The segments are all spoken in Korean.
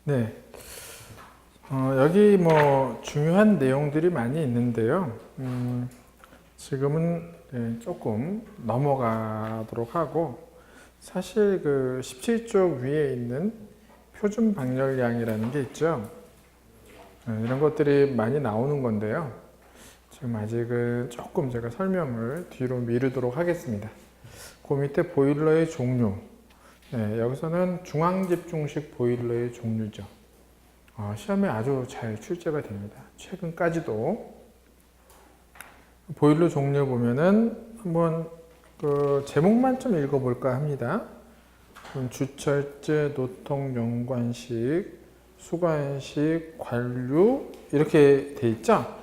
네. 여기 뭐 중요한 내용들이 많이 있는데요. 지금은 조금 넘어가도록 하고, 사실 그 17쪽 위에 있는 표준 방열량이라는 게 있죠. 이런 것들이 많이 나오는 건데요. 지금 아직은 조금 제가 설명을 뒤로 미루도록 하겠습니다. 그 밑에 보일러의 종류. 여기서는 중앙집중식 보일러의 종류죠. 시험에 아주 잘 출제가 됩니다. 최근까지도. 보일러 종류 보면은 한번 그 제목만 좀 읽어볼까 합니다. 주철제, 노통, 연관식, 수관식, 관류 이렇게 돼 있죠.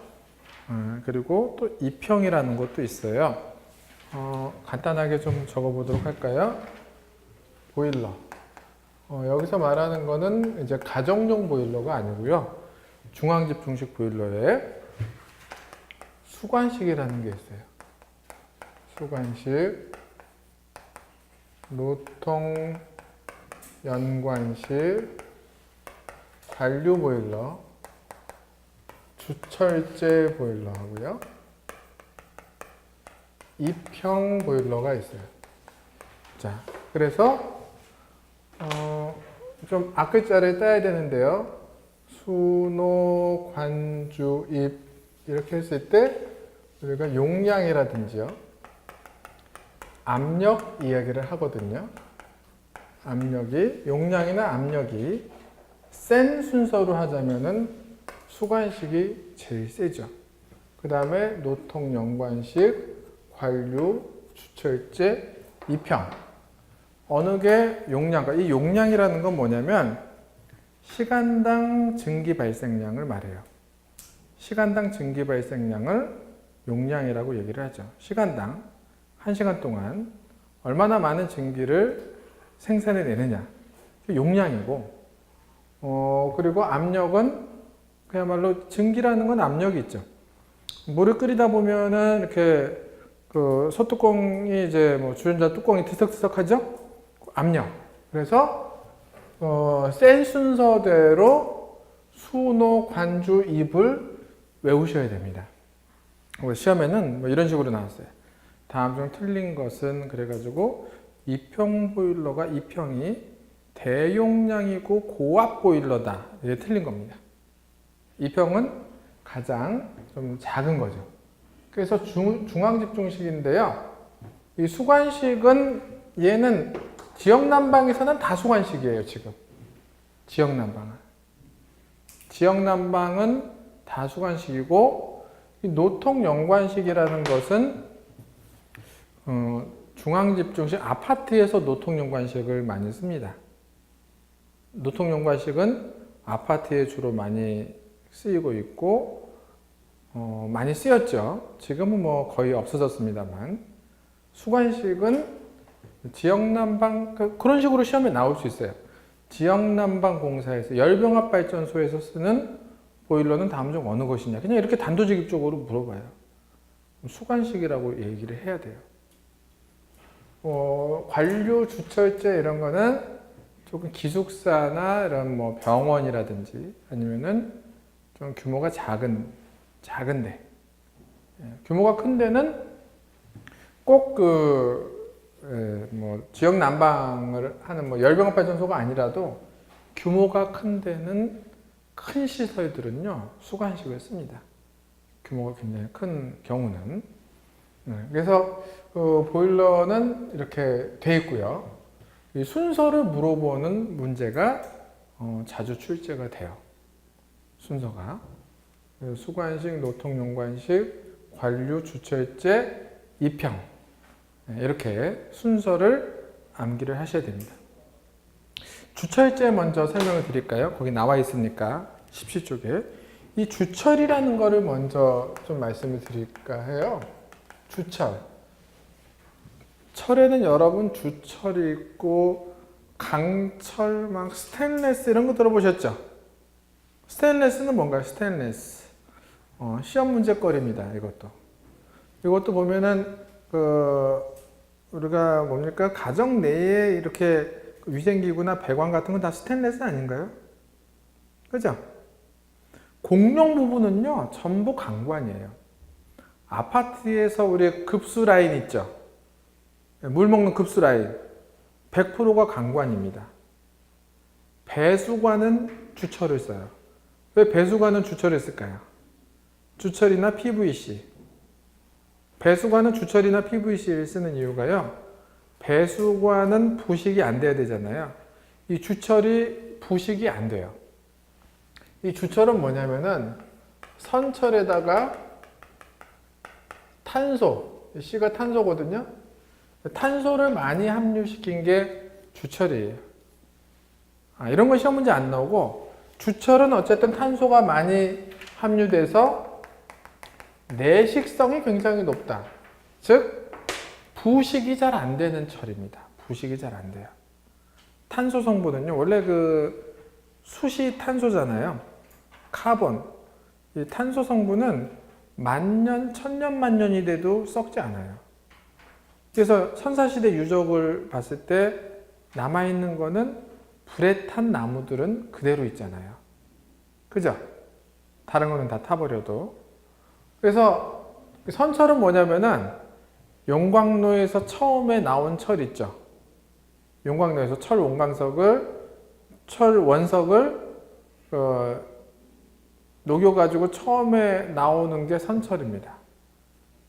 그리고 또 이평이라는 것도 있어요. 간단하게 좀 적어보도록 할까요? 보일러. 여기서 말하는 거는 이제 가정용 보일러가 아니고요. 중앙집중식 보일러에 수관식이라는 게 있어요. 수관식, 노통, 연관식, 관류 보일러, 주철제 보일러 하고요. 이평 보일러가 있어요. 자, 그래서 좀 앞글자를 따야 되는데요. 수노, 관주, 입 이렇게 했을 때 우리가 용량이라든지요. 압력 이야기를 하거든요. 압력이, 용량이나 압력이 센 순서로 하자면은 수관식이 제일 세죠. 그 다음에 노통, 연관식, 관류, 주철제, 이평. 어느 게 용량가? 이 용량이라는 건 뭐냐면 시간당 증기 발생량을 말해요. 시간당 증기 발생량을 용량이라고 얘기를 하죠. 시간당 1시간 동안 얼마나 많은 증기를 생산해내느냐. 용량이고, 그리고 압력은 그야말로 증기라는 건 압력이 있죠. 물을 끓이다 보면은 이렇게 그 소뚜껑이 이제 뭐 주전자 뚜껑이 트석트석하죠? 압력. 그래서 센 순서대로 수노, 관주, 입을 외우셔야 됩니다. 시험에는 뭐 이런 식으로 나왔어요. 다음 중 틀린 것은 그래가지고 이평 보일러가 이평이 대용량이고 고압 보일러다. 이게 틀린 겁니다. 이평은 가장 좀 작은 거죠. 그래서 중앙집중식인데요. 이 수관식은 얘는 지역난방에서는 다 수관식이에요, 지금. 지역난방은 다 수관식이고, 이 노통 연관식이라는 것은, 중앙집중식, 아파트에서 노통 연관식을 많이 씁니다. 노통 연관식은 아파트에 주로 많이 쓰이고 있고, 많이 쓰였죠. 지금은 뭐 거의 없어졌습니다만. 수관식은 지역난방, 그런 식으로 시험에 나올 수 있어요. 지역난방공사에서 열병합발전소에서 쓰는 보일러는 다음 중 어느 것이냐. 그냥 이렇게 단도직입적으로 물어봐요. 수관식이라고 얘기를 해야 돼요. 관류, 주철제 이런 거는 조금 기숙사나 이런 뭐 병원이라든지 아니면은 좀 규모가 작은데. 규모가 큰 데는 꼭 뭐 지역 난방을 하는 뭐 열병합 발전소가 아니라도 규모가 큰 데는 큰 시설들은요 수관식을 씁니다. 규모가 굉장히 큰 경우는. 그래서 그 보일러는 이렇게 돼 있고요. 이 순서를 물어보는 문제가 자주 출제가 돼요. 순서가 수관식, 노통, 연관식, 관류, 주철제, 이평. 이렇게 순서를 암기를 하셔야 됩니다. 주철제 먼저 설명을 드릴까요? 거기 나와 있으니까 17쪽에 이 주철이라는 거를 먼저 좀 말씀을 드릴까 해요. 주철. 철에는 여러분 주철이 있고 강철, 막 스테인레스 이런 거 들어보셨죠? 스테인레스는 뭔가요? 스테인레스. 시험 문제거리입니다. 이것도 보면은 우리가 뭡니까? 가정 내에 이렇게 위생기구나 배관 같은 건 다 스테인레스 아닌가요? 그죠? 공용 부분은요, 전부 강관이에요. 아파트에서 우리 급수 라인 있죠? 물 먹는 급수 라인. 100%가 강관입니다. 배수관은 주철을 써요. 왜 배수관은 주철을 쓸까요? 주철이나 PVC. 배수관은 주철이나 PVC를 쓰는 이유가요. 배수관은 부식이 안 돼야 되잖아요. 이 주철이 부식이 안 돼요. 이 주철은 뭐냐면은 선철에다가 탄소, C가 탄소거든요. 탄소를 많이 함유시킨 게 주철이에요. 이런 건 시험 문제 안 나오고, 주철은 어쨌든 탄소가 많이 함유돼서 내식성이 굉장히 높다. 즉 부식이 잘 안 되는 철입니다. 부식이 잘 안 돼요. 탄소 성분은요, 원래 그 수시 탄소잖아요. 카본. 이 탄소 성분은 만년, 천년, 만년이 돼도 썩지 않아요. 그래서 선사시대 유적을 봤을 때 남아있는 거는 불에 탄 나무들은 그대로 있잖아요. 그죠? 다른 거는 다 타버려도. 그래서 선철은 뭐냐면은 용광로에서 처음에 나온 철 있죠. 용광로에서 철 원석을 녹여가지고 처음에 나오는 게 선철입니다.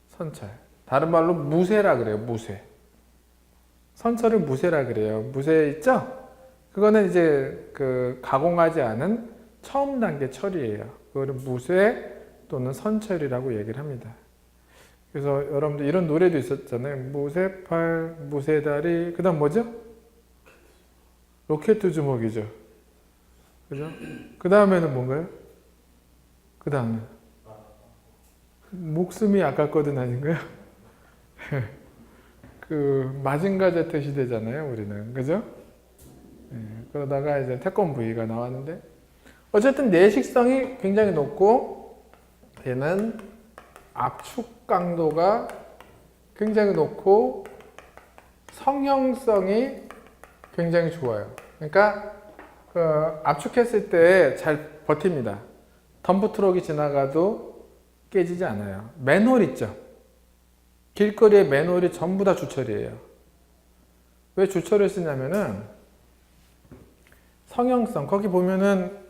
선철. 다른 말로 무쇠라 그래요. 무쇠. 선철을 무쇠라 그래요. 무쇠 있죠? 그거는 이제 그 가공하지 않은 처음 단계 철이에요. 그거를 무쇠 또는 선철이라고 얘기를 합니다. 그래서 여러분들 이런 노래도 있었잖아요. 무쇠팔, 무쇠다리, 그 다음 뭐죠? 로켓 주먹이죠. 그죠? 그 다음에는 뭔가요? 그 다음에 목숨이 아깝거든 아닌가요? 그 마징가 제트 시대잖아요, 우리는. 그죠? 그러다가 이제 태권브이가 나왔는데, 어쨌든 내식성이 굉장히 높고, 얘는 압축 강도가 굉장히 높고, 성형성이 굉장히 좋아요. 그러니까 그 압축했을 때 잘 버팁니다. 덤프트럭이 지나가도 깨지지 않아요. 맨홀 있죠? 길거리에 맨홀이 전부 다 주철이에요. 왜 주철을 쓰냐면은 성형성, 거기 보면은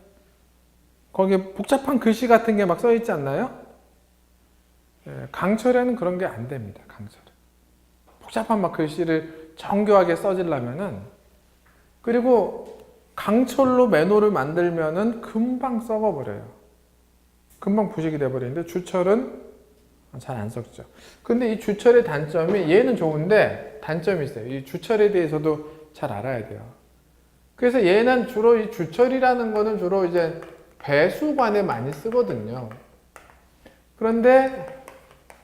거기 복잡한 글씨 같은 게 막 써 있지 않나요? 강철에는 그런 게 안 됩니다. 강철. 복잡한 막 글씨를 정교하게 써지려면은, 그리고 강철로 맨홀을 만들면은 금방 썩어버려요. 금방 부식이 돼버리는데 주철은 잘 안 썩죠. 근데 이 주철의 단점이, 얘는 좋은데 단점이 있어요. 이 주철에 대해서도 잘 알아야 돼요. 그래서 얘는 주로 이 주철이라는 거는 주로 이제 배수관에 많이 쓰거든요. 그런데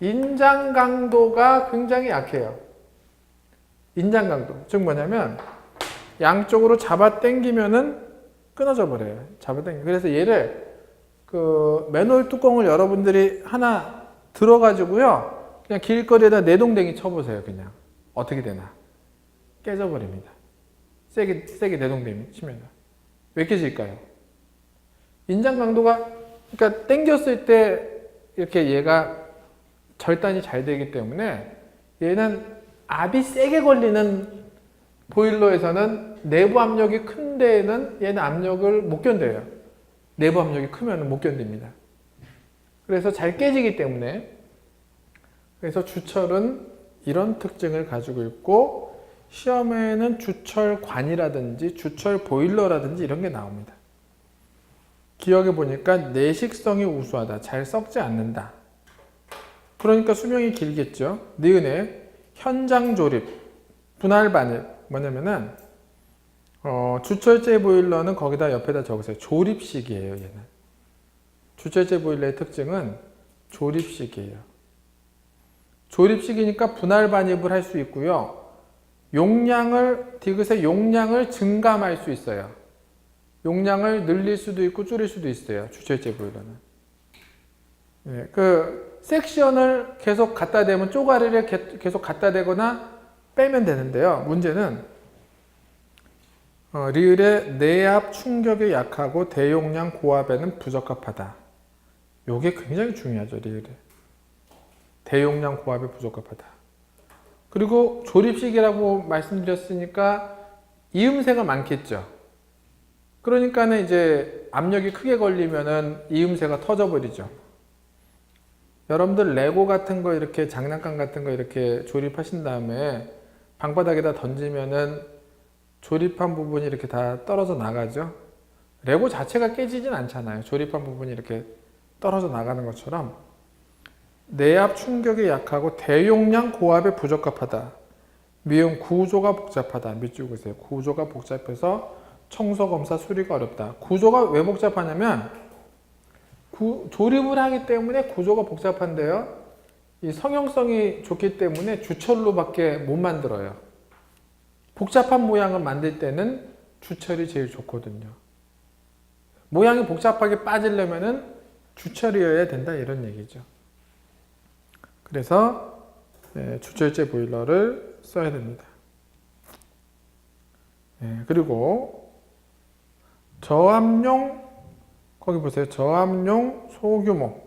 인장 강도가 굉장히 약해요. 인장 강도. 즉 뭐냐면 양쪽으로 잡아 당기면은 끊어져 버려요. 잡아 당기. 그래서 얘를 그 맨홀 뚜껑을 여러분들이 하나 들어가지고요, 그냥 길거리에다 내동댕이 쳐보세요. 그냥 어떻게 되나? 깨져 버립니다. 세게 내동댕이 치면 왜 깨질까요? 인장 강도가, 그러니까 당겼을 때 이렇게 얘가 절단이 잘 되기 때문에, 얘는 압이 세게 걸리는 보일러에서는 내부 압력이 큰 데에는 얘는 압력을 못 견뎌요. 내부 압력이 크면 못 견딥니다. 그래서 잘 깨지기 때문에, 그래서 주철은 이런 특징을 가지고 있고, 시험에는 주철관이라든지 주철 보일러라든지 이런 게 나옵니다. 기억해 보니까 내식성이 우수하다, 잘 썩지 않는다. 그러니까 수명이 길겠죠. 니은에 현장 조립, 분할 반입. 뭐냐면은 주철제 보일러는 거기다 옆에다 적으세요. 조립식이에요, 얘는. 주철제 보일러의 특징은 조립식이에요. 조립식이니까 분할 반입을 할 수 있고요. 디귿의 용량을 증감할 수 있어요. 용량을 늘릴 수도 있고 줄일 수도 있어요. 주철제 보일러는. 그 섹션을 계속 갖다 대면, 쪼가리를 계속 갖다 대거나 빼면 되는데요. 문제는 리을의 내압 충격에 약하고 대용량 고압에는 부적합하다. 요게 굉장히 중요하죠. 리을에. 대용량 고압에 부적합하다. 그리고 조립식이라고 말씀드렸으니까 이음새가 많겠죠. 그러니까는 이제 압력이 크게 걸리면은 이음새가 터져버리죠. 여러분들 레고 같은 거 이렇게 장난감 같은 거 이렇게 조립하신 다음에 방바닥에다 던지면은 조립한 부분이 이렇게 다 떨어져 나가죠. 레고 자체가 깨지진 않잖아요. 조립한 부분이 이렇게 떨어져 나가는 것처럼 내압 충격에 약하고 대용량 고압에 부적합하다. 미음 구조가 복잡하다. 밑줄 그으세요. 구조가 복잡해서 청소 검사 수리가 어렵다. 구조가 왜 복잡하냐면 조립을 하기 때문에 구조가 복잡한데요. 이 성형성이 좋기 때문에 주철로밖에 못 만들어요. 복잡한 모양을 만들 때는 주철이 제일 좋거든요. 모양이 복잡하게 빠지려면은 주철이어야 된다 이런 얘기죠. 그래서 주철제 보일러를 써야 됩니다. 그리고 저압용 거기 보세요. 저압용 소규모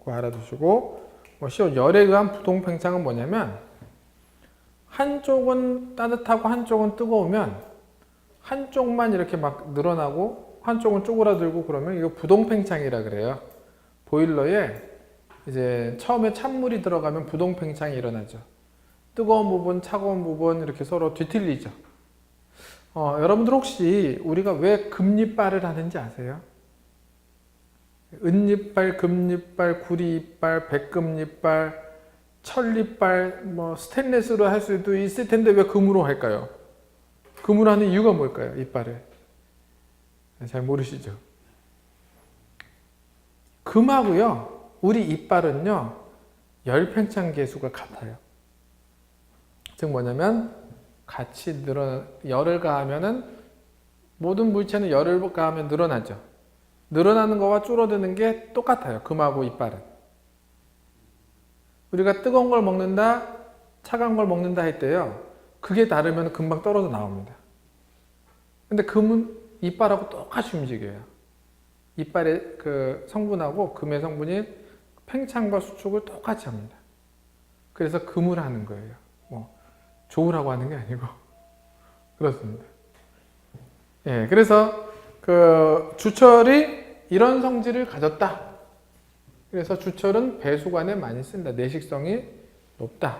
그거 알아두시고 시험 열에 의한 부동 팽창은 뭐냐면 한쪽은 따뜻하고 한쪽은 뜨거우면 한쪽만 이렇게 막 늘어나고 한쪽은 쪼그라들고 그러면 이거 부동 팽창이라 그래요. 보일러에 이제 처음에 찬물이 들어가면 부동 팽창이 일어나죠. 뜨거운 부분, 차가운 부분 이렇게 서로 뒤틀리죠. 여러분들 혹시 우리가 왜 금리빨을 하는지 아세요? 은리빨, 금리빨, 구리빨, 백금리빨, 천리빨, 스테인리스로 할 수도 있을 텐데 왜 금으로 할까요? 금으로 하는 이유가 뭘까요? 이빨을. 잘 모르시죠? 금하고요. 우리 이빨은요. 열팽창 계수가 같아요. 즉 뭐냐면 같이 열을 가하면은 모든 물체는 열을 가하면 늘어나죠. 늘어나는 거와 줄어드는 게 똑같아요. 금하고 이빨은. 우리가 뜨거운 걸 먹는다, 차가운 걸 먹는다 할 때요. 그게 다르면 금방 떨어져 나옵니다. 근데 금은 이빨하고 똑같이 움직여요. 이빨의 그 성분하고 금의 성분이 팽창과 수축을 똑같이 합니다. 그래서 금을 하는 거예요. 좋으라고 하는 게 아니고 그렇습니다. 그래서 그 주철이 이런 성질을 가졌다. 그래서 주철은 배수관에 많이 쓴다. 내식성이 높다.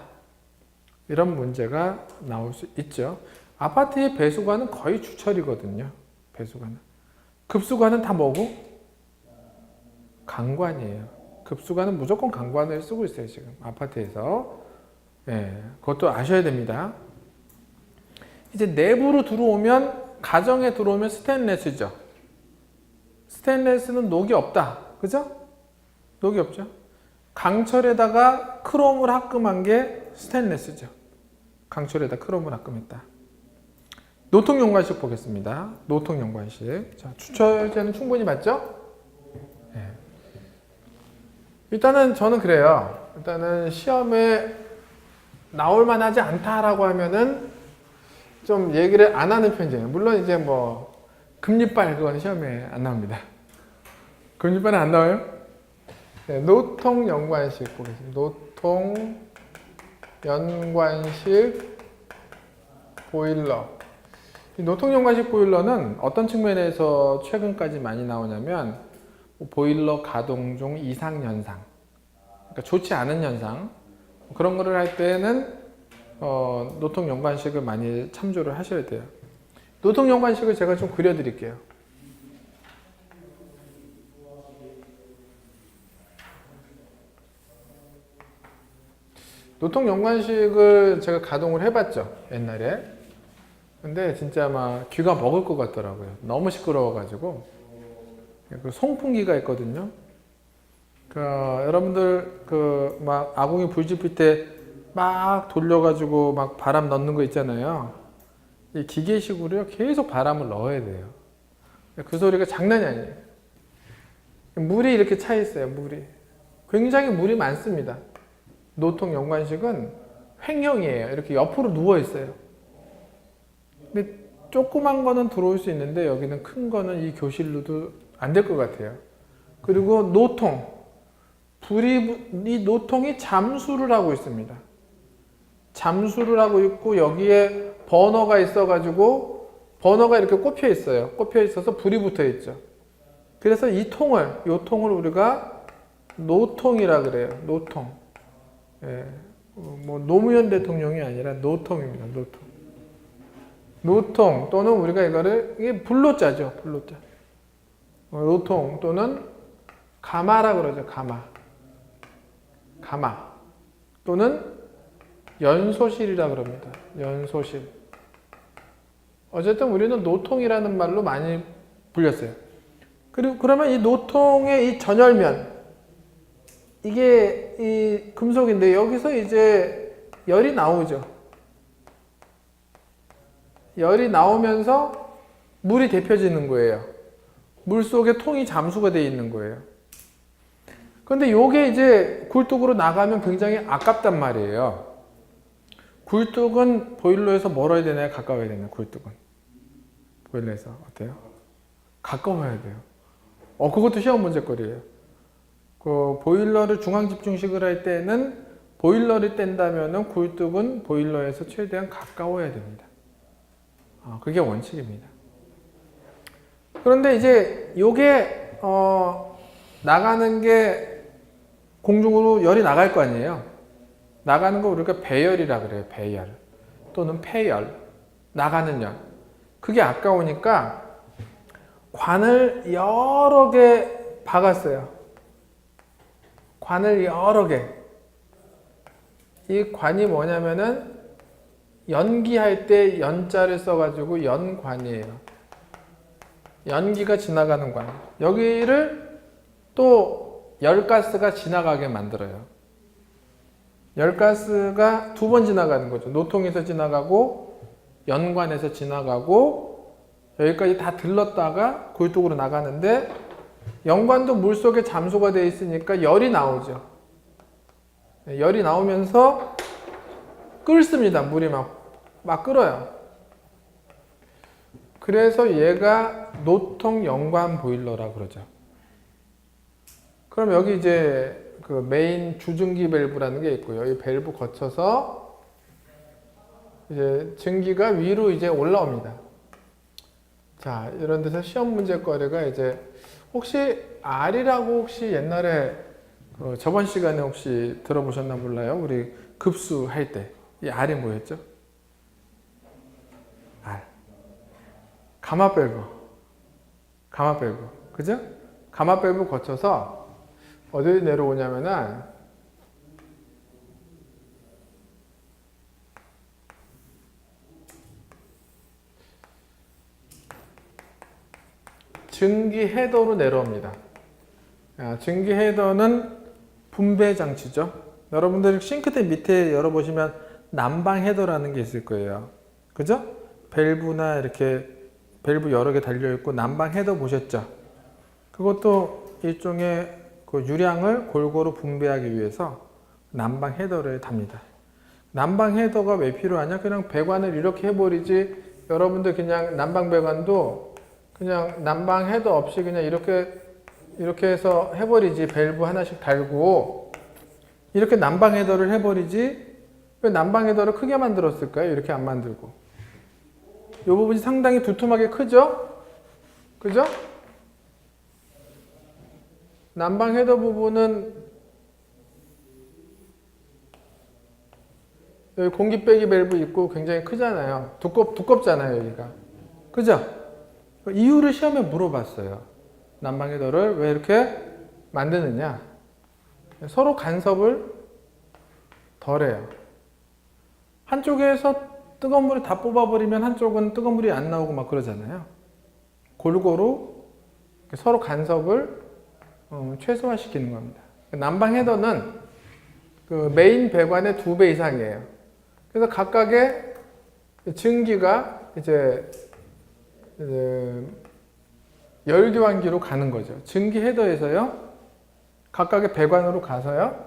이런 문제가 나올 수 있죠. 아파트의 배수관은 거의 주철이거든요. 배수관은. 급수관은 다 뭐고? 강관이에요. 급수관은 무조건 강관을 쓰고 있어요. 지금 아파트에서. 그것도 아셔야 됩니다. 이제 내부로 들어오면 가정에 들어오면 스테인레스죠. 스테인레스는 녹이 없다. 그죠? 녹이 없죠. 강철에다가 크롬을 합금한 게 스테인레스죠. 강철에다 크롬을 합금했다. 노통연관식 보겠습니다. 노통연관식. 자, 주철제는 충분히 맞죠? 일단은 저는 그래요. 일단은 시험에 나올 만하지 않다라고 하면은 좀 얘기를 안 하는 편이에요. 물론 이제 금리빨 그건 시험에 안 나옵니다. 금리빨은 안 나와요? 노통연관식 보겠습니다. 노통연관식 보일러. 이 노통연관식 보일러는 어떤 측면에서 최근까지 많이 나오냐면 보일러 가동 중 이상 현상, 그러니까 좋지 않은 현상 그런 거를 할 때는 노통연관식을 많이 참조를 하셔야 돼요. 노통연관식을 제가 좀 그려드릴게요. 노통연관식을 제가 가동을 해봤죠. 옛날에. 근데 진짜 막 귀가 먹을 것 같더라고요. 너무 시끄러워가지고. 그 송풍기가 있거든요. 여러분들 막 아궁이 불 지필 때 막 돌려가지고 막 바람 넣는 거 있잖아요. 이 기계식으로요. 계속 바람을 넣어야 돼요. 그 소리가 장난이 아니에요. 물이 이렇게 차 있어요. 물이. 굉장히 물이 많습니다. 노통연관식은 횡형이에요. 이렇게 옆으로 누워 있어요. 근데 조그만 거는 들어올 수 있는데 여기는 큰 거는 이 교실로도 안 될 것 같아요. 그리고 노통. 이 노통이 잠수를 하고 있습니다. 잠수를 하고 있고 여기에 버너가 있어가지고 버너가 이렇게 꼽혀 있어요. 꼽혀 있어서 불이 붙어 있죠. 그래서 이 통을 우리가 노통이라 그래요. 노통. 예, 뭐 노무현 대통령이 아니라 노통입니다. 노통 또는 우리가 이게 불로자죠. 불로자. 노통 또는 가마라 그러죠. 가마 또는 연소실이라 그럽니다. 연소실. 어쨌든 우리는 노통이라는 말로 많이 불렸어요. 그리고 그러면 이 노통의 이 전열면, 이게 이 금속인데 여기서 이제 열이 나오죠. 열이 나오면서 물이 데펴지는 거예요. 물 속에 통이 잠수가 되어 있는 거예요. 그런데 이게 이제 굴뚝으로 나가면 굉장히 아깝단 말이에요. 굴뚝은 보일러에서 멀어야 되나요? 가까워야 되나요? 굴뚝은. 보일러에서. 어때요? 가까워야 돼요. 그것도 시험 문제거리예요. 그 보일러를 중앙집중식을 할 때는 보일러를 뗀다면은 굴뚝은 보일러에서 최대한 가까워야 됩니다. 그게 원칙입니다. 그런데 이제 요게 나가는 게 공중으로 열이 나갈 거 아니에요. 나가는 거 우리가 배열이라 그래요. 배열 또는 폐열, 나가는 열. 그게 아까우니까 관을 여러 개 박았어요. 관을 여러 개. 이 관이 뭐냐면은 연기할 때 연자를 써가지고 연관이에요. 연기가 지나가는 관. 여기를 또 열가스가 지나가게 만들어요. 열가스가 두 번 지나가는 거죠. 노통에서 지나가고 연관에서 지나가고 여기까지 다 들렀다가 굴뚝으로 나가는데 연관도 물속에 잠수가 되어 있으니까 열이 나오죠. 열이 나오면서 끓습니다. 물이 막 끓어요. 그래서 얘가 노통 연관 보일러라고 그러죠. 그럼 여기 이제 그 메인 주증기 밸브라는 게 있고요. 이 밸브 거쳐서 이제 증기가 위로 이제 올라옵니다. 자, 이런 데서 시험 문제거리가 이제 혹시 R이라고 혹시 옛날에 저번 시간에 혹시 들어보셨나 몰라요? 우리 급수할 때 이 R이 뭐였죠? R. 가마 밸브. 그죠? 가마 밸브 거쳐서 어디 내려오냐면은 증기 헤더로 내려옵니다. 증기 헤더는 분배 장치죠. 여러분들 싱크대 밑에 열어보시면 난방 헤더라는 게 있을 거예요. 그죠? 밸브나 이렇게 밸브 여러 개 달려있고 난방 헤더 보셨죠? 그것도 일종의 그 유량을 골고루 분배하기 위해서 난방 헤더를 답니다. 난방 헤더가 왜 필요하냐? 그냥 배관을 이렇게 해버리지. 여러분들 그냥 난방 배관도 그냥 난방 헤더 없이 그냥 이렇게 해서 해버리지. 밸브 하나씩 달고 이렇게 난방 헤더를 해버리지. 왜 난방 헤더를 크게 만들었을까요? 이렇게 안 만들고. 이 부분이 상당히 두툼하게 크죠? 그죠? 난방 헤더 부분은 여기 공기 빼기 밸브 있고 굉장히 크잖아요. 두껍잖아요, 여기가. 그죠? 이유를 시험에 물어봤어요. 난방 헤더를 왜 이렇게 만드느냐? 서로 간섭을 덜 해요. 한쪽에서 뜨거운 물을 다 뽑아버리면 한쪽은 뜨거운 물이 안 나오고 막 그러잖아요. 골고루 서로 간섭을 최소화시키는 겁니다. 난방 헤더는 그 메인 배관의 2배 이상이에요. 그래서 각각의 증기가 이제 열교환기로 가는 거죠. 증기 헤더에서요, 각각의 배관으로 가서요,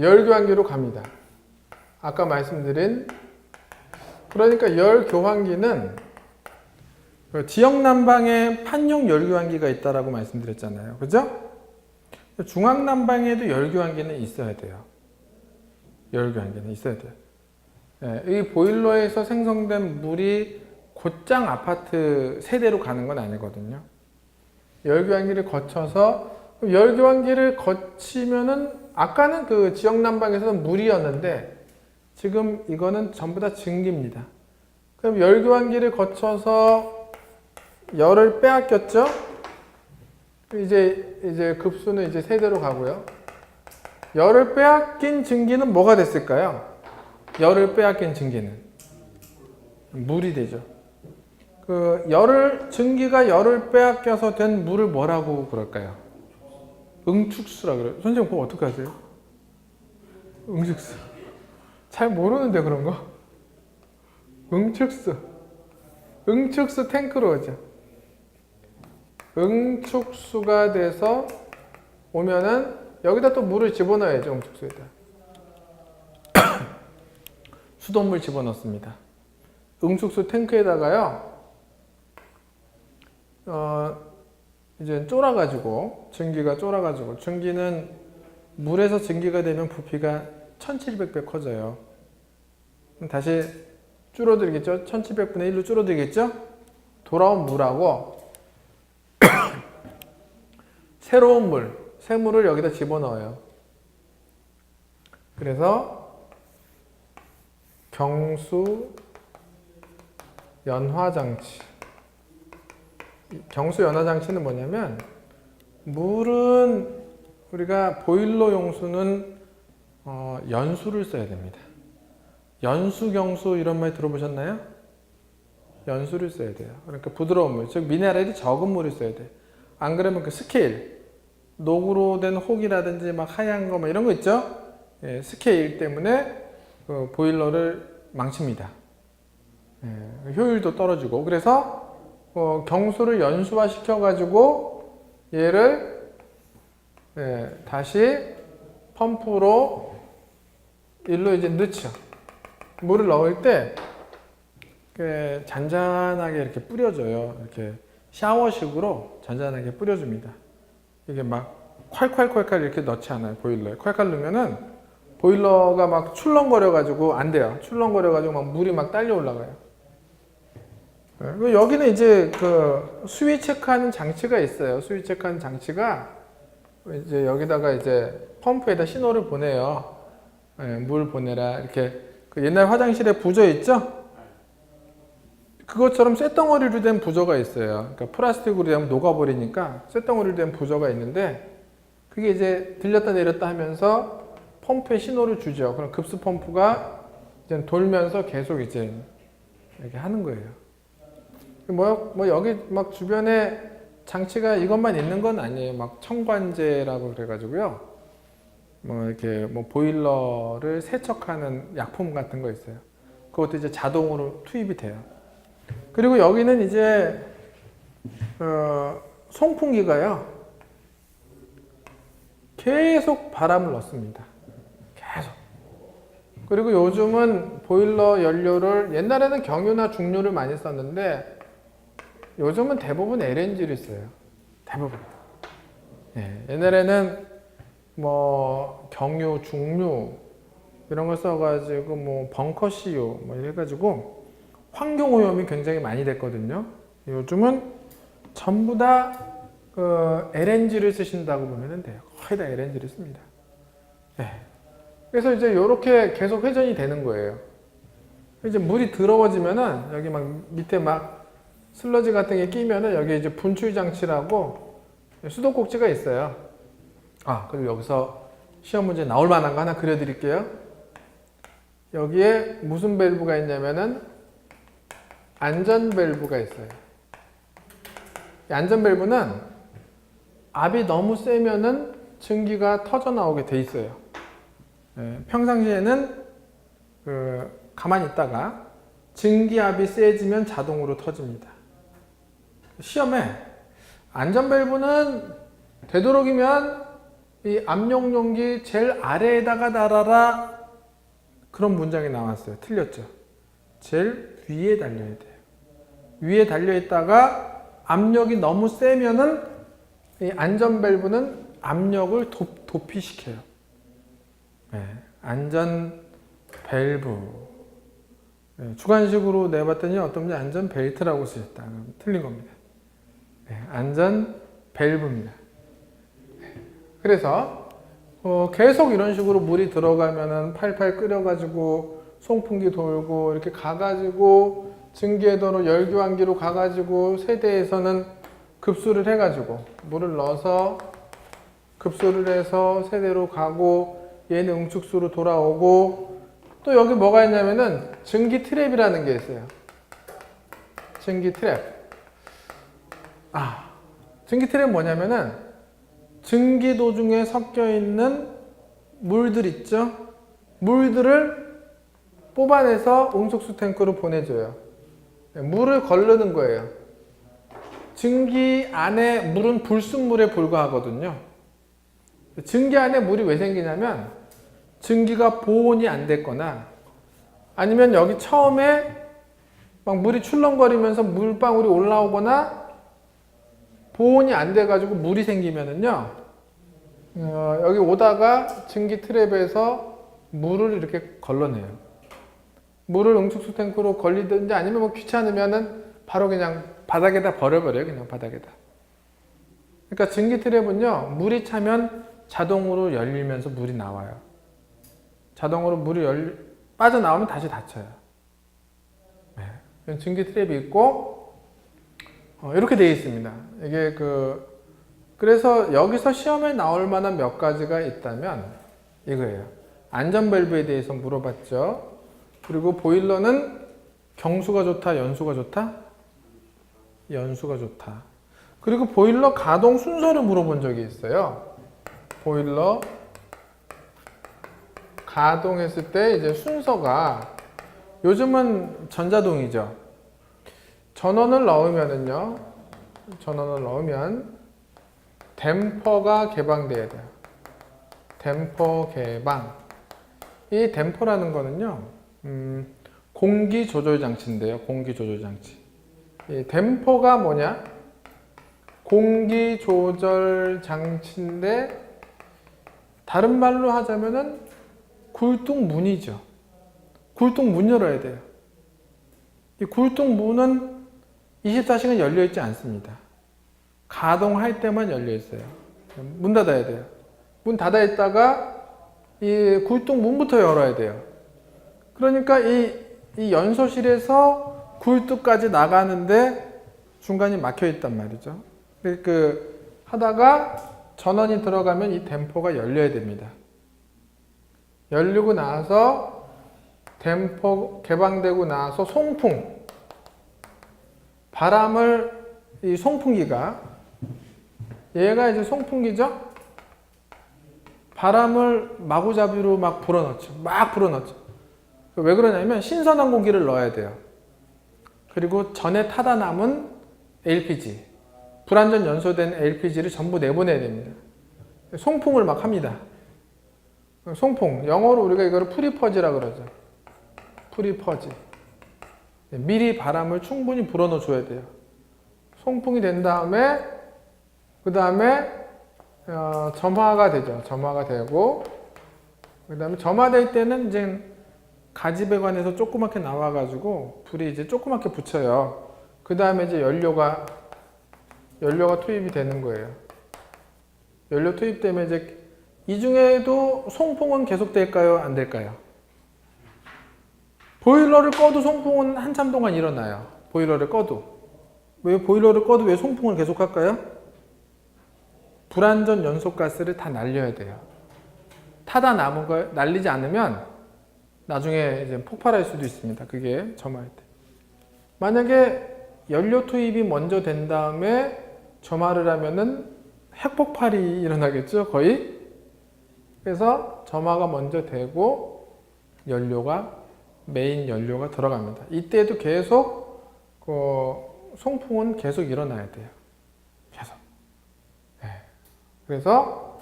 열 교환기로 갑니다. 아까 말씀드린 그러니까 열 교환기는 지역 난방에 판용 열 교환기가 있다라고 말씀드렸잖아요. 그죠? 중앙 난방에도 열 교환기는 있어야 돼요. 열 교환기는 있어야 돼요. 예, 이 보일러에서 생성된 물이 곧장 아파트 세대로 가는 건 아니거든요. 열 교환기를 거쳐서 열 교환기를 거치면은 아까는 그 지역 난방에서는 물이었는데 지금 이거는 전부 다 증기입니다. 그럼 열 교환기를 거쳐서 열을 빼앗겼죠? 이제 급수는 이제 세대로 가고요. 열을 빼앗긴 증기는 뭐가 됐을까요? 열을 빼앗긴 증기는 물이 되죠. 증기가 열을 빼앗겨서 된 물을 뭐라고 그럴까요? 응축수라 그래요. 선생님 그거 어떻게 하세요? 응축수. 잘 모르는데 그런 거. 응축수. 응축수 탱크로 오죠. 응축수가 돼서 오면은 여기다 또 물을 집어넣어야죠. 응축수에다. 수돗물 집어넣습니다. 응축수 탱크에다가요. 이제 쫄아가지고 증기가 쫄아가지고 증기는 물에서 증기가 되면 부피가 1700배 커져요. 다시 줄어들겠죠? 1700분의 1로 줄어들겠죠? 돌아온 물하고 새로운 물, 새물을 여기다 집어넣어요. 그래서 경수 연화장치. 경수 연화장치는 뭐냐면 물은 우리가 보일러 용수는 연수를 써야 됩니다. 연수, 경수 이런 말 들어보셨나요? 연수를 써야 돼요. 그러니까 부드러운 물, 즉 미네랄이 적은 물을 써야 돼요. 안 그러면 그 스케일, 녹으로 된 혹이라든지 막 하얀 거 뭐 이런 거 있죠? 예, 스케일 때문에 그 보일러를 망칩니다. 예, 효율도 떨어지고 그래서 경수를 연수화 시켜가지고 얘를 다시 펌프로 일로 이제 넣죠. 물을 넣을 때 잔잔하게 이렇게 뿌려줘요. 이렇게 샤워식으로 잔잔하게 뿌려줍니다. 이게 막 콸콸콸콸 이렇게 넣지 않아요. 보일러에 콸콸 넣으면은 보일러가 막 출렁거려가지고 안 돼요. 출렁거려가지고 막 물이 막 딸려 올라가요. 여기는 이제 그 수위 체크하는 장치가 있어요. 수위 체크하는 장치가 이제 여기다가 이제 펌프에다 신호를 보내요. 물 보내라 이렇게. 그 옛날 화장실에 부저 있죠? 그것처럼 쇳덩어리로 된 부저가 있어요. 그러니까 플라스틱으로 되면 녹아버리니까 쇳덩어리로 된 부저가 있는데 그게 이제 들렸다 내렸다 하면서 펌프에 신호를 주죠. 그럼 급수 펌프가 이제 돌면서 계속 이제 이렇게 하는 거예요. 뭐 여기 막 주변에 장치가 이것만 있는 건 아니에요. 막 청관제라고 그래가지고요. 뭐 이렇게 뭐 보일러를 세척하는 약품 같은 거 있어요. 그것도 이제 자동으로 투입이 돼요. 그리고 여기는 이제 송풍기가요. 계속 바람을 넣습니다. 계속. 그리고 요즘은 보일러 연료를 옛날에는 경유나 중유를 많이 썼는데 요즘은 대부분 LNG를 써요. 대부분. 옛날에는 뭐 경유, 중유 이런 걸 써가지고 뭐 벙커CU 뭐 이래가지고 환경 오염이 굉장히 많이 됐거든요. 요즘은 전부 다 LNG를 쓰신다고 보면 돼요. 거의 다 LNG를 씁니다. 그래서 이제 이렇게 계속 회전이 되는 거예요. 이제 물이 더러워지면은 여기 막 밑에 막 슬러지 같은 게 끼면은 여기 이제 분출 장치라고 수도꼭지가 있어요. 그리고 여기서 시험 문제 나올 만한 거 하나 그려드릴게요. 여기에 무슨 밸브가 있냐면은 안전 밸브가 있어요. 이 안전 밸브는 압이 너무 세면은 증기가 터져 나오게 돼 있어요. 평상시에는 가만히 있다가 증기압이 세지면 자동으로 터집니다. 시험에 안전 밸브는 되도록이면 이 압력 용기 제일 아래에다가 달아라. 그런 문장이 나왔어요. 틀렸죠. 제일 위에 달려야 돼요. 위에 달려있다가 압력이 너무 세면은 이 안전 밸브는 압력을 도피시켜요. 네, 안전 밸브. 네, 주관식으로 내봤더니 어떤 분이 안전 벨트라고 쓰셨다. 틀린 겁니다. 네, 안전 밸브입니다. 네, 그래서 계속 이런 식으로 물이 들어가면은 팔팔 끓여가지고 송풍기 돌고 이렇게 가가지고 증기해도로 열교환기로 가가지고 세대에서는 급수를 해가지고 물을 넣어서 급수를 해서 세대로 가고 얘는 응축수로 돌아오고 또 여기 뭐가 있냐면은 증기 트랩이라는 게 있어요. 증기 트랩. 증기 트랩 뭐냐면은 증기 도중에 섞여 있는 물들 있죠? 물들을 뽑아내서 응축수 탱크로 보내줘요. 물을 거르는 거예요. 증기 안에 물은 불순물에 불과하거든요. 증기 안에 물이 왜 생기냐면 증기가 보온이 안 됐거나 아니면 여기 처음에 막 물이 출렁거리면서 물방울이 올라오거나 보온이 안 돼가지고 물이 생기면은요, 여기 오다가 증기 트랩에서 물을 이렇게 걸러내요. 물을 응축수 탱크로 걸리든지 아니면 뭐 귀찮으면은 바로 그냥 바닥에다 버려버려요. 그냥 바닥에다. 그러니까 증기 트랩은요, 물이 차면 자동으로 열리면서 물이 나와요. 자동으로 물이 빠져나오면 다시 닫혀요. 네. 증기 트랩이 있고, 이렇게 되어 있습니다. 이게 그래서 여기서 시험에 나올 만한 몇 가지가 있다면 이거예요. 안전 밸브에 대해서 물어봤죠. 그리고 보일러는 경수가 좋다, 연수가 좋다? 연수가 좋다. 그리고 보일러 가동 순서를 물어본 적이 있어요. 보일러 가동했을 때 이제 순서가 요즘은 전자동이죠. 전원을 넣으면은요, 전원을 넣으면 댐퍼가 개방돼야 돼요. 댐퍼 개방. 이 댐퍼라는 거는요, 공기 조절 장치인데요. 공기 조절 장치. 이 댐퍼가 뭐냐? 공기 조절 장치인데 다른 말로 하자면은 굴뚝문이죠. 굴뚝문 열어야 돼요. 이 굴뚝문은 24시간 열려 있지 않습니다. 가동할 때만 열려 있어요. 문 닫아야 돼요. 문 닫아 있다가 이 굴뚝문부터 열어야 돼요. 그러니까 이 연소실에서 굴뚝까지 나가는데 중간이 막혀 있단 말이죠. 하다가 전원이 들어가면 이 댐퍼가 열려야 됩니다. 열리고 나서 댐퍼 개방되고 나서 송풍, 바람을 이 송풍기가, 얘가 이제 송풍기죠. 바람을 마구잡이로 막 불어넣죠. 막 불어넣죠. 왜 그러냐면 신선한 공기를 넣어야 돼요. 그리고 전에 타다 남은 LPG, 불완전 연소된 LPG를 전부 내보내야 됩니다. 송풍을 막 합니다. 송풍, 영어로 우리가 이거를 프리퍼지라 그러죠. 프리퍼지. 미리 바람을 충분히 불어넣어 줘야 돼요. 송풍이 된 다음에 그 다음에 점화가 되죠. 점화가 되고 그 다음에 점화될 때는 이제 가지배관에서 조그맣게 나와가지고 불이 이제 조그맣게 붙여요. 그 다음에 이제 연료가 투입이 되는 거예요. 연료 투입되면 이제 이 중에도 송풍은 계속 될까요? 안 될까요? 보일러를 꺼도 송풍은 한참 동안 일어나요. 보일러를 꺼도. 왜 보일러를 꺼도 왜 송풍을 계속 할까요? 불완전 연소가스를 다 날려야 돼요. 타다 남은 걸 날리지 않으면 나중에 이제 폭발할 수도 있습니다. 그게 점화할 때. 만약에 연료 투입이 먼저 된 다음에 점화를 하면은 핵폭발이 일어나겠죠, 거의. 그래서 점화가 먼저 되고 메인 연료가 들어갑니다. 이때도 계속 송풍은 계속 일어나야 돼요. 계속. 네. 그래서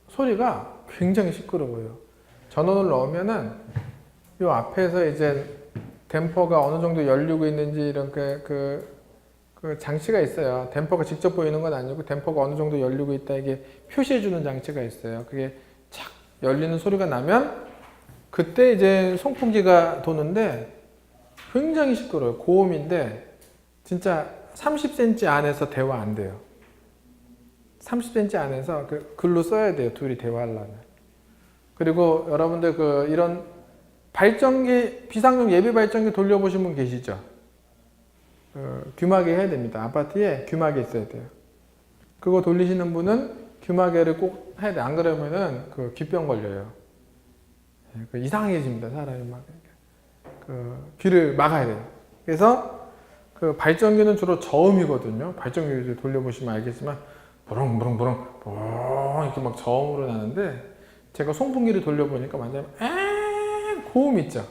소리가 굉장히 시끄러워요. 전원을 넣으면은 요 앞에서 이제 댐퍼가 어느 정도 열리고 있는지 이런 그 장치가 있어요. 댐퍼가 직접 보이는 건 아니고 댐퍼가 어느 정도 열리고 있다 이게 표시해 주는 장치가 있어요. 그게 착 열리는 소리가 나면 그때 이제 송풍기가 도는데 굉장히 시끄러워요. 고음인데 진짜 30cm 안에서 대화 안 돼요. 30cm 안에서 글로 써야 돼요. 둘이 대화하려면. 그리고 여러분들 이런 발전기, 비상용 예비 발전기 돌려보신 분 계시죠? 귀마개 해야 됩니다. 아파트에 귀마개 있어야 돼요. 그거 돌리시는 분은 귀마개를 꼭 해야 돼요. 안 그러면은 귀병 걸려요. 이상해집니다. 사람이 막. 귀를 막아야 돼요. 그래서 발전기는 주로 저음이거든요. 발전기를 돌려보시면 알겠지만 부릉부릉부릉 이렇게 막 저음으로 나는데 제가 송풍기를 돌려보니까 완전 고음 있죠.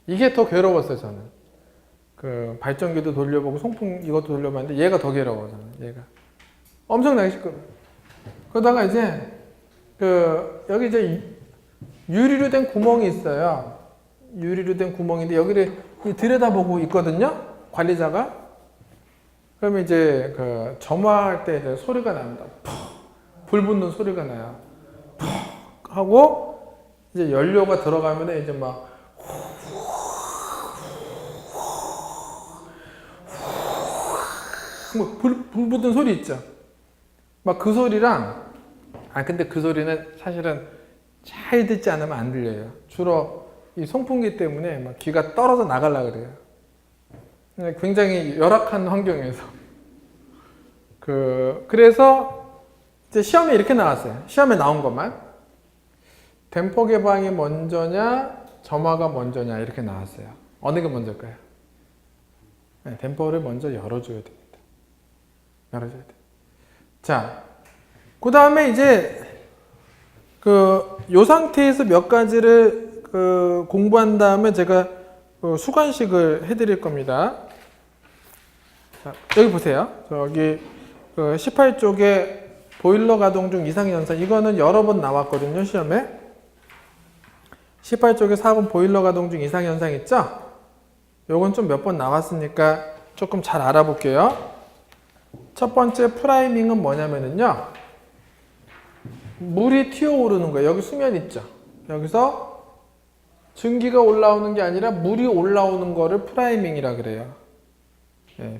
이게 더 괴로웠어요. 저는 발전기도 돌려보고 이것도 돌려봤는데 얘가 더 괴로워. 저는 얘가 엄청나게 시끄러워요. 그러다가 이제 여기 이제 유리로 된 구멍이 있어요. 유리로 된 구멍인데 여기를 들여다보고 있거든요. 관리자가. 그러면 이제 점화할 때 이제 소리가 납니다. 불 붙는 소리가 나요. 하고 이제 연료가 들어가면 이제 막 불 붙는 소리 있죠. 막 그 소리랑 근데 그 소리는 사실은 잘 듣지 않으면 안 들려요. 주로 이 송풍기 때문에 막 귀가 떨어져 나가려고 그래요. 굉장히 열악한 환경에서. 그래서 이제 시험에 이렇게 나왔어요. 시험에 나온 것만. 댐퍼 개방이 먼저냐, 점화가 먼저냐, 이렇게 나왔어요. 어느 게 먼저일까요? 댐퍼를 먼저 열어줘야 됩니다. 열어줘야 돼요. 자, 그 다음에 이제, 요 상태에서 몇 가지를 공부한 다음에 제가 수관식을 해드릴 겁니다. 자, 여기 보세요. 저기 18쪽에 보일러 가동 중 이상 현상, 이거는 여러 번 나왔거든요, 시험에. 18쪽에 4번 보일러 가동 중 이상 현상 있죠? 요건 좀 몇 번 나왔으니까 조금 잘 알아볼게요. 첫 번째 프라이밍은 뭐냐면은요, 물이 튀어오르는 거예요. 여기 수면 있죠? 여기서 증기가 올라오는 게 아니라 물이 올라오는 거를 프라이밍이라 그래요.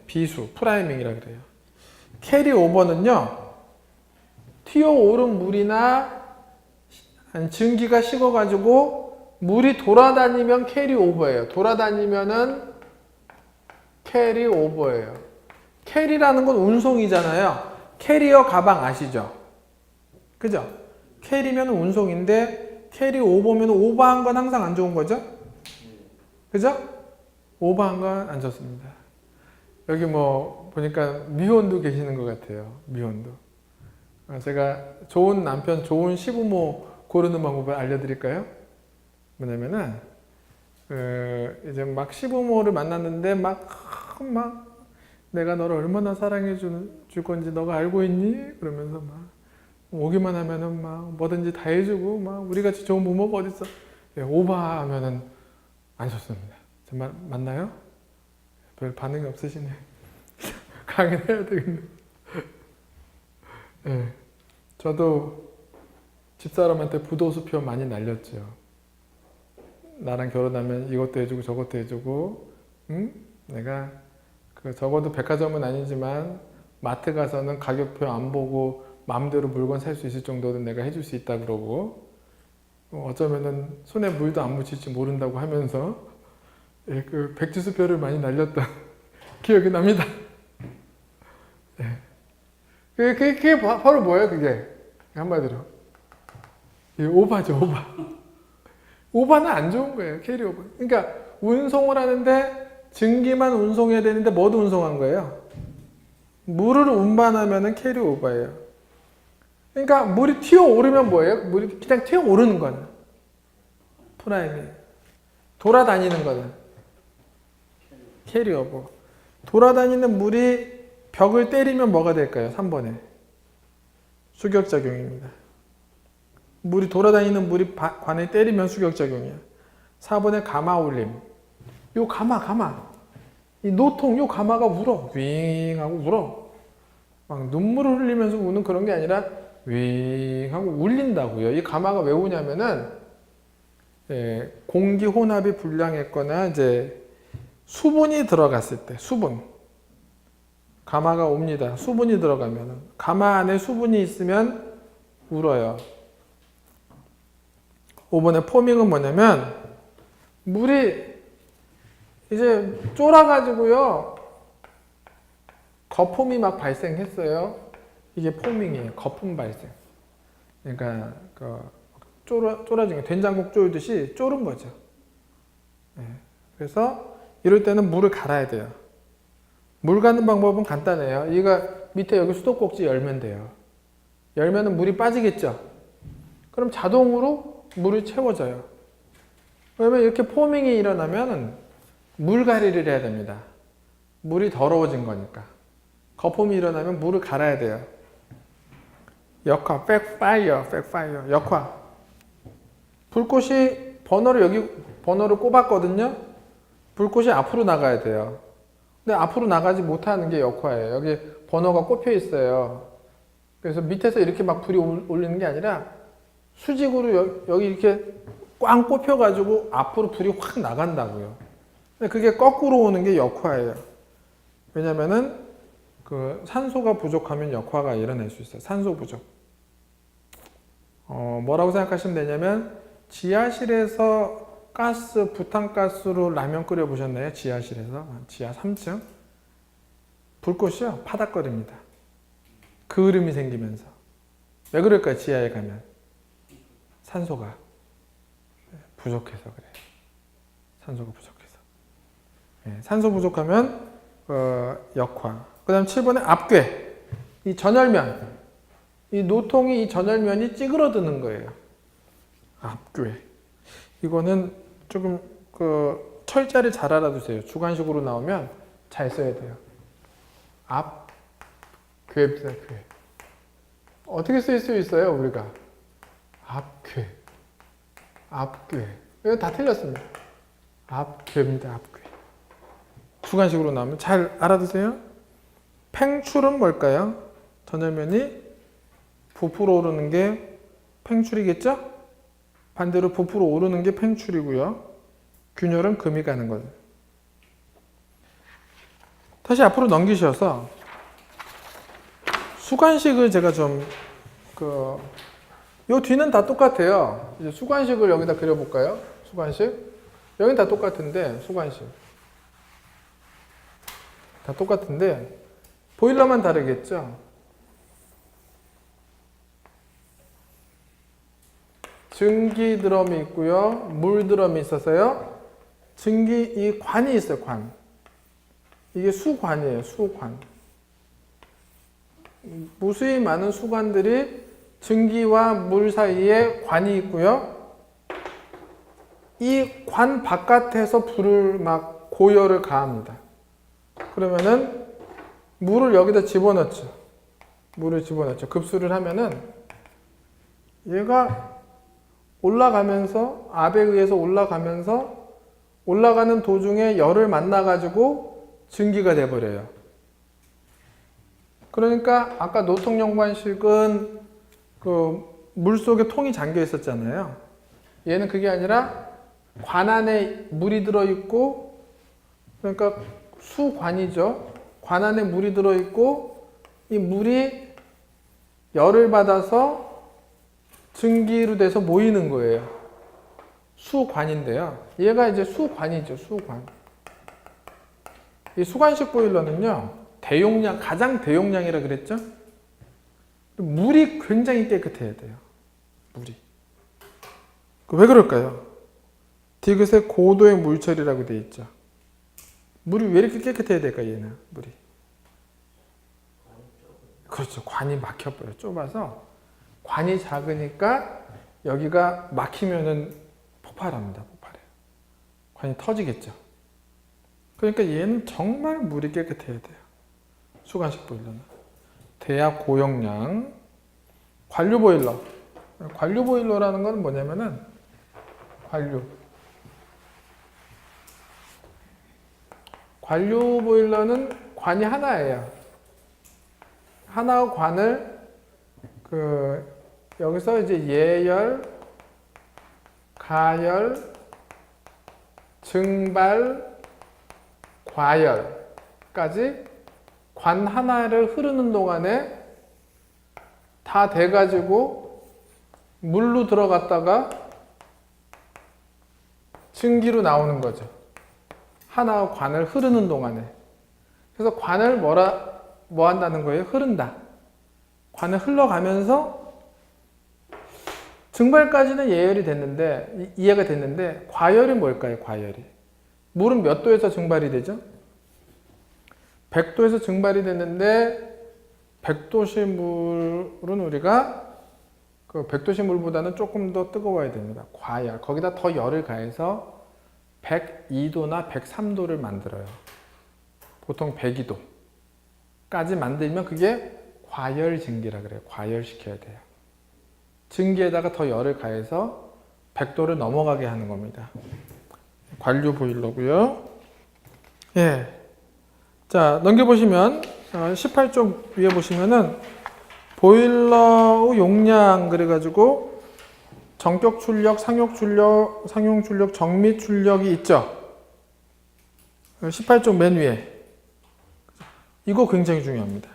비수, 프라이밍이라 그래요. 캐리 오버는요, 튀어오른 물이나 증기가 식어가지고 물이 돌아다니면 캐리 오버예요. 돌아다니면은 캐리 오버예요. 캐리라는 건 운송이잖아요. 캐리어 가방 아시죠? 그죠? 캐리면 운송인데 캐리 오버면 오버한 건 항상 안 좋은 거죠? 그죠? 오버한 건 안 좋습니다. 여기 뭐 보니까 미혼도 계시는 것 같아요. 미혼도. 제가 좋은 남편, 좋은 시부모 고르는 방법을 알려드릴까요? 뭐냐면은 이제 막 시부모를 만났는데 막 내가 너를 얼마나 사랑해 줄 건지 너가 알고 있니? 그러면서 막 오기만 하면은 막 뭐든지 다 해주고 막 우리 같이 좋은 부모가 어딨어? 오버하면은 안 좋습니다. 정말 맞나요? 별 반응이 없으시네. 강연해야 되겠네. 저도 집사람한테 부도수표 많이 날렸죠. 나랑 결혼하면 이것도 해주고 저것도 해주고, 응? 내가 적어도 백화점은 아니지만 마트 가서는 가격표 안 보고 마음대로 물건 살 수 있을 정도는 내가 해줄 수 있다 그러고, 어쩌면은 손에 물도 안 묻힐지 모른다고 하면서 백지수표를 많이 날렸던 기억이 납니다. 그게 바로 뭐예요, 그게? 한마디로. 오바죠, 오바. 오바는 안 좋은 거예요, 캐리 오바. 그러니까 운송을 하는데 증기만 운송해야 되는데 뭐도 운송한 거예요? 물을 운반하면은 캐리 오바예요. 그러니까 물이 튀어오르면 뭐예요? 물이 그냥 튀어오르는 거는. 프라임이. 돌아다니는 거는. 캐리 오버. 돌아다니는 물이 벽을 때리면 뭐가 될까요? 3번에. 수격작용입니다. 물이 돌아다니는 물이 관에 때리면 수격작용이야. 4번에 가마 울림. 요 가마. 이 노통 요 가마가 울어. 윙 하고 울어. 막 눈물을 흘리면서 우는 그런 게 아니라 윙 하고 울린다고요. 이 가마가 왜 우냐면은 공기 혼합이 불량했거나 이제 수분이 들어갔을 때 가마가 옵니다. 수분이 들어가면 가마 안에 수분이 있으면 울어요. 5번에 포밍은 뭐냐면 물이 이제 쫄아가지고요 거품이 막 발생했어요. 이게 포밍이에요. 거품 발생. 그러니까 쫄아진 거 된장국 쫄듯이 쫄은 거죠. 그래서 이럴 때는 물을 갈아야 돼요. 물 가는 방법은 간단해요. 이거 밑에 여기 수도꼭지 열면 돼요. 열면은 물이 빠지겠죠. 그럼 자동으로 물이 채워져요. 그러면 이렇게 포밍이 일어나면 물갈이를 해야 됩니다. 물이 더러워진 거니까. 거품이 일어나면 물을 갈아야 돼요. 역화, 백파이어, 역화. 불꽃이 번호를 꼽았거든요. 불꽃이 앞으로 나가야 돼요. 근데 앞으로 나가지 못하는 게 역화예요. 여기 번호가 꼽혀 있어요. 그래서 밑에서 이렇게 막 불이 올리는 게 아니라 수직으로 여기 이렇게 꽝 꼽혀가지고 앞으로 불이 확 나간다고요. 근데 그게 거꾸로 오는 게 역화예요. 왜냐면은 산소가 부족하면 역화가 일어날 수 있어요. 산소 부족. 뭐라고 생각하시면 되냐면 지하실에서 부탄가스로 라면 끓여 보셨나요? 지하실에서 지하 3층 불꽃이요 파닥거립니다. 그을음이 생기면서. 왜 그럴까요? 지하에 가면 산소가 부족해서 그래요. 산소가 부족해서. 산소 부족하면 역화. 그 다음 7번에 압괴. 이 전열면. 이 노통이 이 전열면이 찌그러드는 거예요. 압괴. 이거는 조금 철자를 잘 알아두세요. 주관식으로 나오면 잘 써야 돼요. 괴입니다. 괴. 어떻게 쓸 수 있어요, 우리가? 압괴. 이거 다 틀렸습니다. 압괴입니다. 압괴. 주관식으로 나오면 잘 알아두세요. 팽출은 뭘까요? 전열면이 부풀어 오르는 게 팽출이겠죠? 반대로 부풀어 오르는 게 팽출이고요. 균열은 금이 가는 거죠. 다시 앞으로 넘기셔서 수관식을 제가 요 뒤는 다 똑같아요. 이제 수관식을 여기다 그려볼까요? 수관식. 여긴 다 똑같은데, 수관식. 다 똑같은데, 보일러만 다르겠죠? 증기 드럼이 있고요. 물 드럼이 있어서요. 이 관이 있어요, 관. 이게 수관이에요, 수관. 무수히 많은 수관들이 증기와 물 사이에 관이 있고요. 이 관 바깥에서 불을 막 고열을 가합니다. 그러면은 물을 여기다 집어넣죠. 급수를 하면은 얘가 올라가면서 압에 의해서 올라가는 도중에 열을 만나가지고 증기가 돼버려요. 그러니까 아까 노통연관식은 물속에 통이 잠겨 있었잖아요. 얘는 그게 아니라 관 안에 물이 들어있고, 그러니까 수관이죠. 관 안에 물이 들어있고 이 물이 열을 받아서 증기로 돼서 모이는 거예요. 수관인데요. 얘가 이제 수관이죠. 수관. 이 수관식 보일러는요. 가장 대용량이라 그랬죠? 물이 굉장히 깨끗해야 돼요. 물이. 왜 그럴까요? 디귿의 고도의 물 처리라고 되어 있죠. 물이 왜 이렇게 깨끗해야 될까, 얘는? 물이. 그렇죠. 관이 막혀버려요. 좁아서. 관이 작으니까 여기가 막히면은 폭발합니다. 폭발해요. 관이 터지겠죠. 그러니까 얘는 정말 물이 깨끗해야 돼요. 수관식 보일러는. 대압 고용량. 관류 보일러. 관류 보일러라는 건 뭐냐면은 관류 보일러는 관이 하나예요. 하나의 관을 여기서 이제 예열, 가열, 증발, 과열까지 관 하나를 흐르는 동안에 다 돼가지고 물로 들어갔다가 증기로 나오는 거죠. 하나의 관을 흐르는 동안에. 그래서 관을 뭐 한다는 거예요? 흐른다. 관을 흘러가면서 증발까지는 예열이 됐는데, 이해가 됐는데, 과열이 뭘까요? 과열이. 물은 몇 도에서 증발이 되죠? 100도에서 증발이 됐는데, 100도씨 물은 우리가 100도씨 물보다는 조금 더 뜨거워야 됩니다. 과열. 거기다 더 열을 가해서 102도나 103도를 만들어요. 보통 102도까지 만들면 그게 과열 증기라 그래요. 과열시켜야 돼요. 증기에다가 더 열을 가해서 100도를 넘어가게 하는 겁니다. 관류 보일러고요. 예. 자, 넘겨보시면 18쪽 위에 보시면은 보일러 용량 그래가지고 정격 출력, 상용 출력, 정미 출력이 있죠. 18쪽 맨 위에. 이거 굉장히 중요합니다.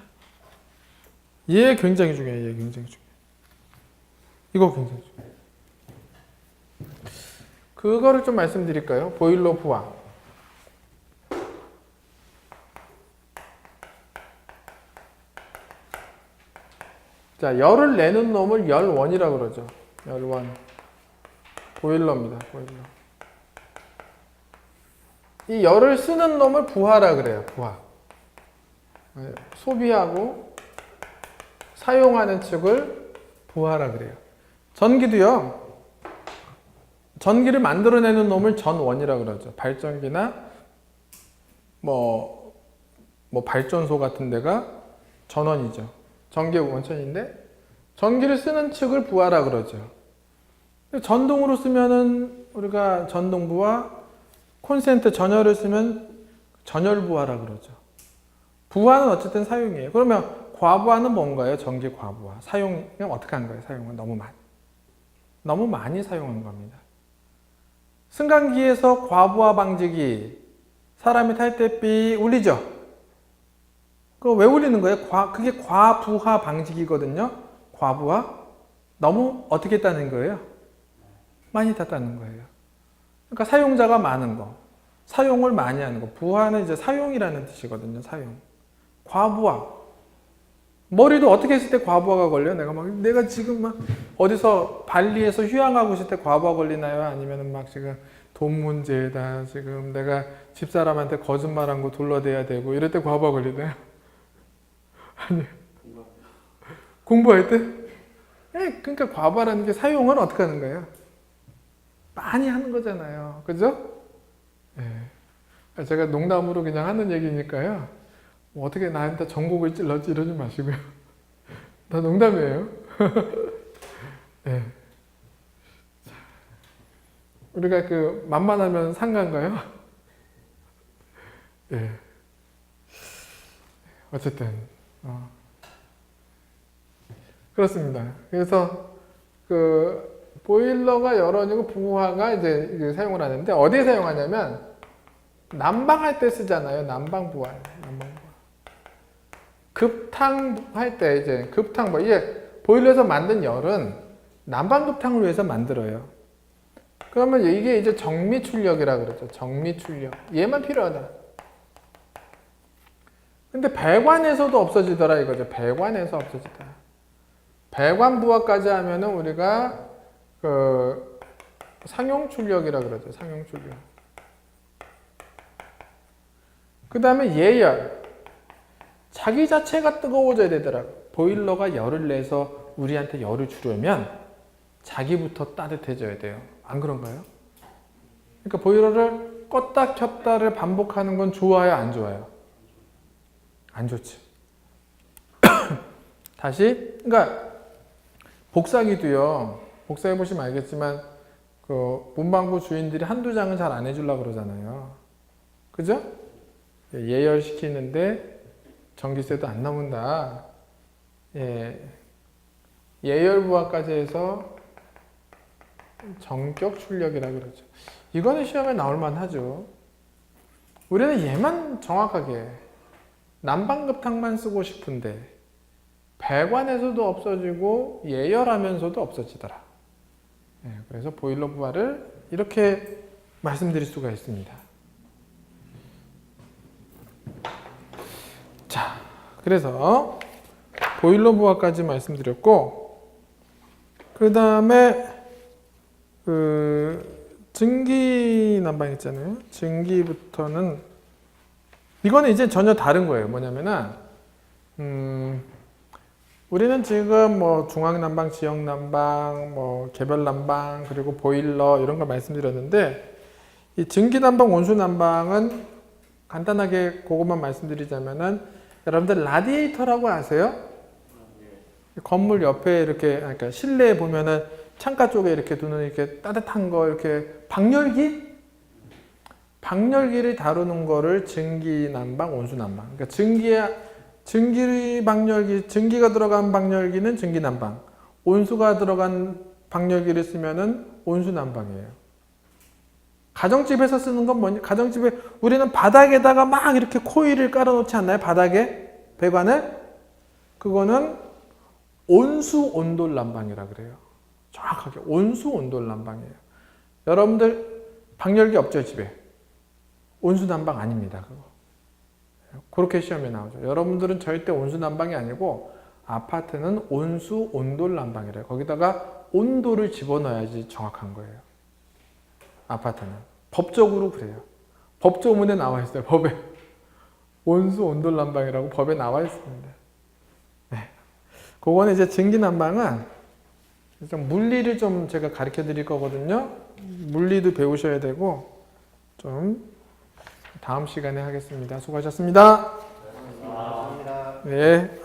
얘 굉장히 중요해요. 얘 굉장히 중요해요. 이거 굉장히 중요해요. 그거를 좀 말씀드릴까요? 보일러 부하. 자, 열을 내는 놈을 열원이라고 그러죠. 열원. 보일러입니다. 보일러. 이 열을 쓰는 놈을 부하라 그래요. 부하. 소비하고 사용하는 측을 부하라 그래요. 전기도요. 전기를 만들어내는 놈을 전원이라 그러죠. 발전기나 뭐 발전소 같은 데가 전원이죠. 전기의 원천인데 전기를 쓰는 측을 부하라 그러죠. 전동으로 쓰면은 우리가 전동부하, 콘센트 전열을 쓰면 전열부하라 그러죠. 부하는 어쨌든 사용이에요. 그러면 과부하는 뭔가요? 전기 과부하. 사용은 어떻게 한 거예요? 사용은 너무 많이 사용한 겁니다. 승강기에서 과부하 방지기 사람이 탈 때 삐 울리죠? 그거 왜 울리는 거예요? 그게 과부하 방지기거든요. 과부하. 너무 어떻게 했다는 거예요? 많이 탔다는 거예요. 그러니까 사용자가 많은 거. 사용을 많이 하는 거. 부하는 이제 사용이라는 뜻이거든요. 사용. 과부하. 머리도 어떻게 했을 때 과부하가 걸려요? 내가 지금 막 어디서 발리에서 휴양하고 있을 때 과부하 걸리나요? 아니면 막 지금 돈 문제다. 지금 내가 집사람한테 거짓말한 거 둘러대야 되고 이럴 때 과부하 걸리나요? 아니요. 공부할 때? 그러니까 과부하라는 게 사용을 어떻게 하는 거예요? 많이 하는 거잖아요. 그죠? 예. 제가 농담으로 그냥 하는 얘기니까요. 어떻게 나한테 전곡을 찔렀지 이러지 마시고요. 다 농담이에요. 예. 우리가 만만하면 상가인가요? 예. 어쨌든. 그렇습니다. 그래서 보일러가 열원이고 부하가 이제 사용을 하는데 어디에 사용하냐면 난방할 때 쓰잖아요. 난방부하. 급탕할 때 이제 이게 보일러에서 만든 열은 난방급탕을 위해서 만들어요. 그러면 이게 이제 정미출력이라 그러죠. 정미출력. 얘만 필요하다. 근데 배관에서도 없어지더라 이거죠. 배관에서 없어지더라. 배관부하까지 하면은 우리가 상용출력이라 그러죠. 상용출력. 그 다음에 예열. 자기 자체가 뜨거워져야 되더라고. 보일러가 열을 내서 우리한테 열을 주려면 자기부터 따뜻해져야 돼요. 안 그런가요? 그러니까 보일러를 껐다 켰다를 반복하는 건 좋아요? 안 좋아요? 안 좋지. 다시. 그러니까 복사기도요. 복사해 보시면 알겠지만 그 문방구 주인들이 한두 장은 잘 안 해주려고 그러잖아요. 그죠? 예열시키는데 전기세도 안 남는다. 예. 예열부하까지 해서 전격 출력이라 그러죠. 이거는 시험에 나올 만하죠. 우리는 얘만 정확하게 난방급탕만 쓰고 싶은데 배관에서도 없어지고 예열하면서도 없어지더라. 예, 그래서 보일러 부하를 이렇게 말씀드릴 수가 있습니다. 자, 그래서 보일러 부하까지 말씀드렸고, 그 다음에 증기 난방 있잖아요. 증기부터는 이거는 이제 전혀 다른 거예요. 뭐냐면은 우리는 지금 뭐 중앙 난방, 지역 난방, 뭐 개별 난방, 그리고 보일러 이런 걸 말씀드렸는데, 이 증기 난방, 온수 난방은 간단하게 그것만 말씀드리자면은 여러분들 라디에이터라고 아세요? 건물 옆에 이렇게, 그러니까 실내에 보면은 창가 쪽에 이렇게 두는 이렇게 따뜻한 거, 이렇게 방열기를 다루는 거를 증기 난방, 온수 난방. 그러니까 증기 방열기, 증기가 들어간 방열기는 증기 난방, 온수가 들어간 방열기를 쓰면은 온수 난방이에요. 가정집에서 쓰는 건 뭐냐? 가정집에 우리는 바닥에다가 막 이렇게 코일을 깔아놓지 않나요? 바닥에 배관을? 그거는 온수 온돌 난방이라 그래요. 정확하게 온수 온돌 난방이에요. 여러분들 방열기 없죠, 집에? 온수 난방 아닙니다, 그거. 그렇게 시험에 나오죠. 여러분들은 절대 온수 난방이 아니고 아파트는 온수 온돌 난방이래요. 거기다가 온도를 집어넣어야지 정확한 거예요. 아파트는. 법적으로 그래요. 법조문에 나와 있어요. 법에. 온수 온돌 난방이라고 법에 나와 있습니다. 네. 그거는 이제 증기 난방은 좀 물리를 좀 제가 가르쳐 드릴 거거든요. 물리도 배우셔야 되고 좀 다음 시간에 하겠습니다. 수고하셨습니다. 감사합니다. 네.